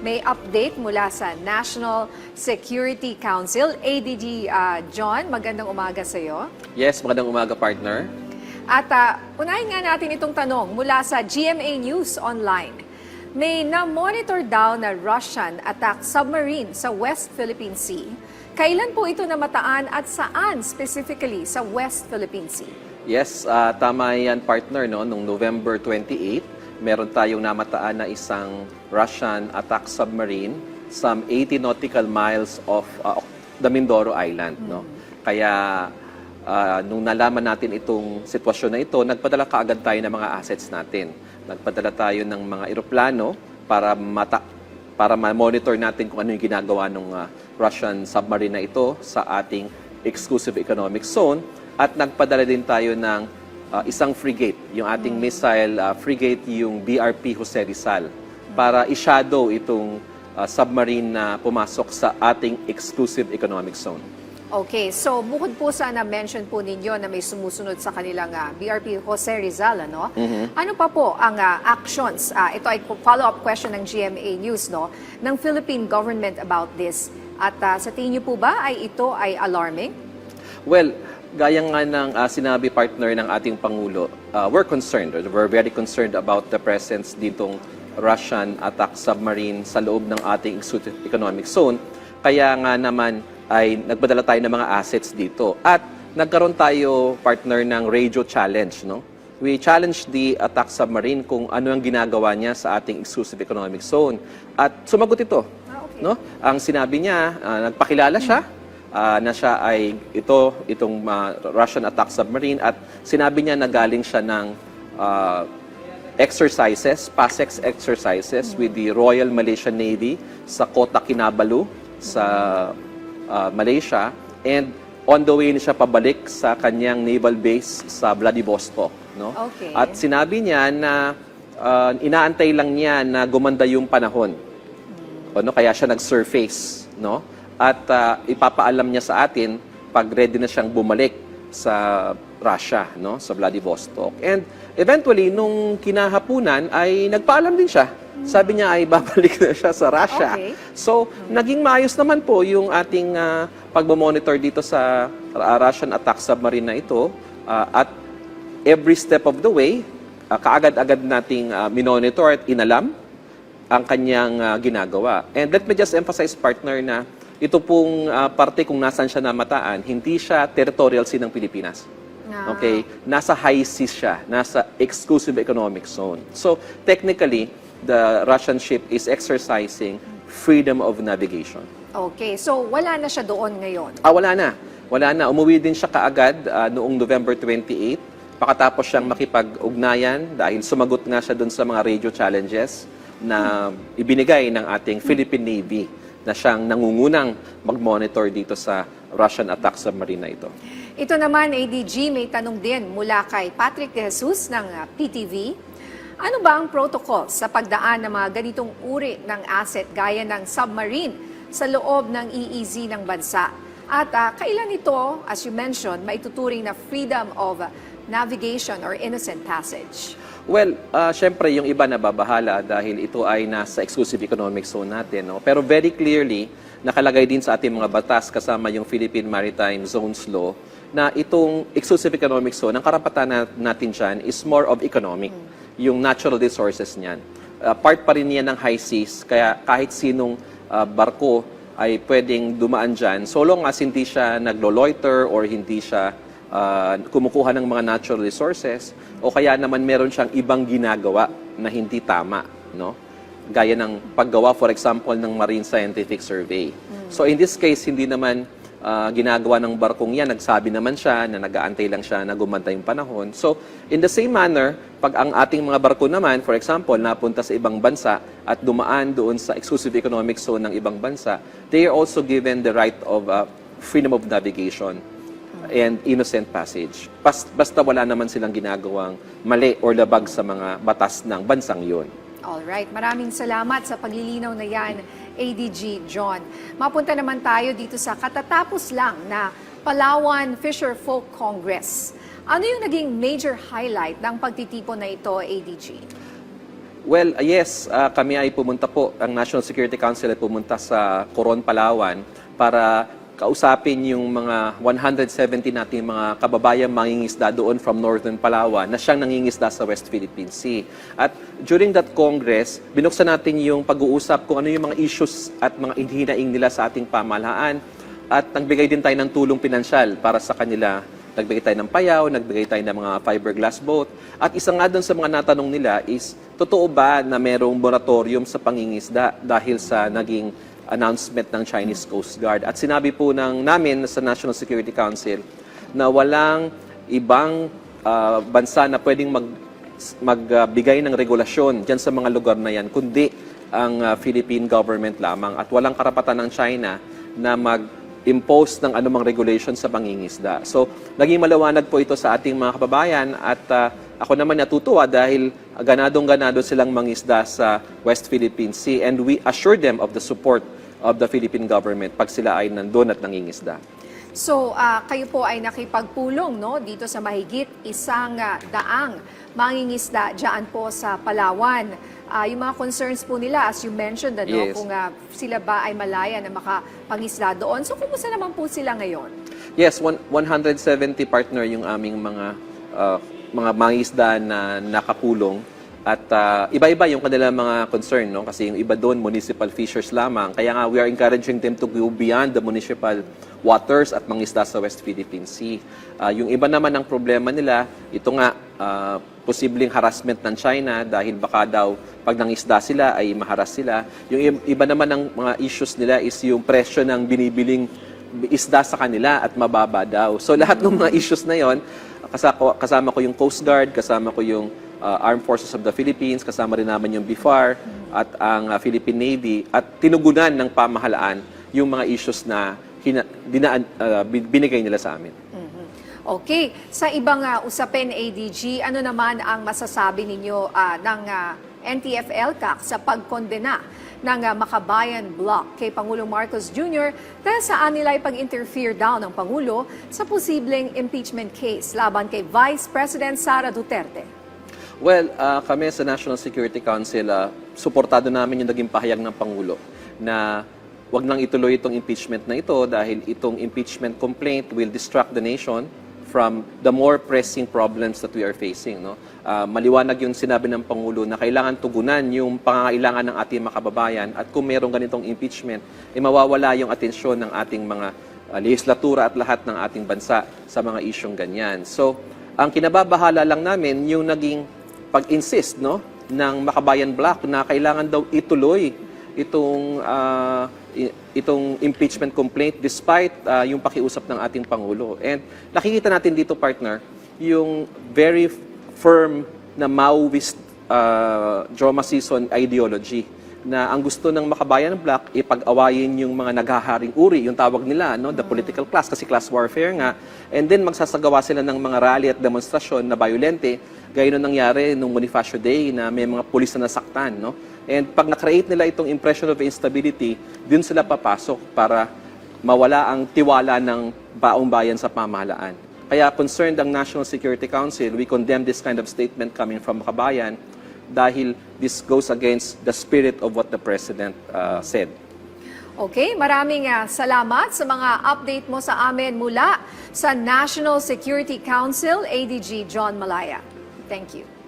may update mula sa National Security Council. ADG John, magandang umaga sa iyo. Yes, magandang umaga, partner. At unahin nga natin itong tanong mula sa GMA News Online. May na-monitor daw na Russian attack submarine sa West Philippine Sea. Kailan po ito namataan at saan specifically sa West Philippine Sea? Yes, tama yan, partner. No? Noong November 28, meron tayong namataan na isang Russian attack submarine some 80 nautical miles off the Mindoro Island. No? Kaya nung nalaman natin itong sitwasyon na ito, nagpadala kaagad tayo ng mga assets natin. Nagpadala tayo ng mga eroplano para ma-monitor natin kung ano yung ginagawa ng Russian submarine na ito sa ating exclusive economic zone. At nagpadala din tayo ng isang frigate, yung ating missile frigate, yung BRP Jose Rizal, para i-shadow itong submarine na pumasok sa ating exclusive economic zone. Okay, so bukod po sa na-mention po ninyo na may sumusunod sa kanilang BRP Jose Rizal, ano? Ano pa po ang actions? Ito ay follow-up question ng GMA News, no? Ng Philippine government about this. At sa tingin niyo po ba ay ito ay alarming? Well, gaya nga ng sinabi, partner, ng ating Pangulo, we're concerned. We're very concerned about the presence ditong Russian attack submarine sa loob ng ating exclusive economic zone. Kaya nga naman ay nagpadala tayo ng mga assets dito. At nagkaroon tayo, partner, ng radio challenge. No? We challenged the attack submarine kung ano ang ginagawa niya sa ating exclusive economic zone. At sumagot ito. Okay. No? Ang sinabi niya, nagpakilala siya na siya ay itong Russian attack submarine, at sinabi niya na galing siya ng exercises, PASEX exercises with the Royal Malaysian Navy sa Kota Kinabalu sa Malaysia, and on the way na siya pabalik sa kanyang naval base sa Vladivostok. No? Okay. At sinabi niya na inaantay lang niya na gumanda yung panahon. No? Kaya siya nag-surface. No? At ipapaalam niya sa atin pag ready na siyang bumalik sa Russia, no? Sa Vladivostok. And eventually, nung kinahapunan, ay nagpaalam din siya. Sabi niya ay babalik na siya sa Russia. Okay. So, naging maayos naman po yung ating pagmamonitor dito sa Russian attack submarine na ito. At every step of the way, kaagad-agad nating minonitor at inalam ang kanyang ginagawa. And let me just emphasize, partner, na ito pong parte kung nasan siya namataan, hindi siya territorial sea ng Pilipinas. Okay? Nasa high seas siya, nasa exclusive economic zone. So, technically, the Russian ship is exercising freedom of navigation. Okay, so wala na siya doon ngayon? Wala na. Wala na. Umuwi din siya kaagad noong November 28. Pakatapos siyang makipag-ugnayan dahil sumagot nga siya doon sa mga radio challenges na ibinigay ng ating Philippine Navy na siyang nangungunang mag-monitor dito sa Russian attack submarine na ito. Ito naman, ADG, may tanong din mula kay Patrick De Jesus ng PTV. Ano ba ang protocol sa pagdaan ng mga ganitong uri ng asset gaya ng submarine sa loob ng EEZ ng bansa? At kailan ito, as you mentioned, maituturing na freedom of navigation or innocent passage? Well, syempre yung iba nababahala dahil ito ay nasa exclusive economic zone natin. No? Pero very clearly, nakalagay din sa ating mga batas kasama yung Philippine Maritime Zones Law na itong exclusive economic zone, ang karapatan natin dyan is more of economic. Yung natural resources niyan. Part pa rin niya ng high seas, kaya kahit sinong barko ay pwedeng dumaan dyan, so long as hindi siya naglo-loiter or hindi siya kumukuha ng mga natural resources, o kaya naman meron siyang ibang ginagawa na hindi tama, no? Gaya ng paggawa, for example, ng Marine Scientific Survey. So in this case, hindi naman ginagawa ng barkong yan, nagsabi naman siya na nag-aantay lang siya na gumanda yung panahon. So, in the same manner, pag ang ating mga barko naman, for example, napunta sa ibang bansa at dumaan doon sa exclusive economic zone ng ibang bansa, they are also given the right of freedom of navigation and innocent passage. Basta wala naman silang ginagawang mali or labag sa mga batas ng bansang yun. Alright, maraming salamat sa paglilinaw na yan, ADG John. Mapunta naman tayo dito sa katatapos lang na Palawan Fisher Folk Congress. Ano yung naging major highlight ng pagtitipon na ito, ADG? Well, yes, kami ay pumunta po, ang National Security Council ay pumunta sa Coron, Palawan para kausapin yung mga 170 nating mga kababayang mangingisda doon from Northern Palawan na siyang nangingisda sa West Philippine Sea. At during that Congress, binuksan natin yung pag-uusap kung ano yung mga issues at mga hinaing nila sa ating pamahalaan at nagbigay din tayo ng tulong pinansyal para sa kanila. Nagbigay tayo ng payaw, nagbigay tayo ng mga fiberglass boat. At isa nga doon sa mga natanong nila is, totoo ba na merong moratorium sa pangingisda dahil sa naging announcement ng Chinese Coast Guard? At sinabi po namin sa National Security Council na walang ibang bansa na pwedeng magbigay ng regulasyon dyan sa mga lugar na yan, kundi ang Philippine government lamang. At walang karapatan ng China na impose ng anumang regulation sa pangingisda. So, naging maliwanag po ito sa ating mga kababayan at ako naman natutuwa dahil ganadong-ganado silang mangisda sa West Philippine Sea and we assure them of the support of the Philippine government pag sila ay nandun at nangingisda. So, kayo po ay nakipagpulong no, dito sa mahigit 100 mangingisda dyan po sa Palawan. Yung mga concerns po nila, as you mentioned, Yes. kung sila ba ay malaya na makapangisda doon. So, kumusta naman po sila ngayon? Yes, 170 partner yung aming mga mangisda na nakapulong. At iba-iba yung kanilang mga concern, no? Kasi yung iba doon, municipal fishers lamang. Kaya nga, we are encouraging them to go beyond the municipal waters at mangisda sa West Philippine Sea. Yung iba naman ang problema nila, ito nga, posibleng harassment ng China dahil baka daw pag nangisda sila ay maharas sila. Yung iba naman ng mga issues nila is yung presyo ng binibiling isda sa kanila at mababa daw. So lahat ng mga issues na yon, kasama ko yung Coast Guard, kasama ko yung Armed Forces of the Philippines, kasama rin naman yung BIFAR at ang Philippine Navy at tinugunan ng pamahalaan yung mga issues na binigay nila sa amin. Okay. Sa ibang usapin, ADG, ano naman ang masasabi ninyo ng NTF-ELCAC sa pagkondena ng Makabayan Block kay Pangulong Marcos Jr. dahil saan nila ipag-interfere daw ng Pangulo sa posibleng impeachment case laban kay Vice President Sara Duterte? Well, kami sa National Security Council, suportado namin yung naging pahayag ng Pangulo na wag nang ituloy itong impeachment na ito dahil itong impeachment complaint will distract the nation from the more pressing problems that we are facing. No? Maliwanag yung sinabi ng Pangulo na kailangan tugunan yung pangangailangan ng ating mga kababayan at kung mayroong ganitong impeachment, mawawala yung atensyon ng ating mga legislatura at lahat ng ating bansa sa mga isyong ganyan. So, ang kinababahala lang namin yung naging pag-insist no, ng Makabayan Block na kailangan daw ituloy itong impeachment complaint despite yung pakiusap ng ating Pangulo. And nakikita natin dito, partner, yung very firm na Maoist drama season ideology na ang gusto ng Makabayan Block ipag-awayin yung mga naghaharing uri, yung tawag nila, no, the political class, kasi class warfare nga. And then magsasagawa sila ng mga rally at demonstrasyon na violente, gaya nung nangyari nung Bonifacio Day na may mga pulis na nasaktan, no? And pag na-create nila itong impression of instability, din sila papasok para mawala ang tiwala ng baong bayan sa pamahalaan. Kaya concerned ang National Security Council, we condemn this kind of statement coming from Makabayan dahil this goes against the spirit of what the President said. Okay, maraming salamat sa mga update mo sa amin mula sa National Security Council, ADG John Malaya. Thank you.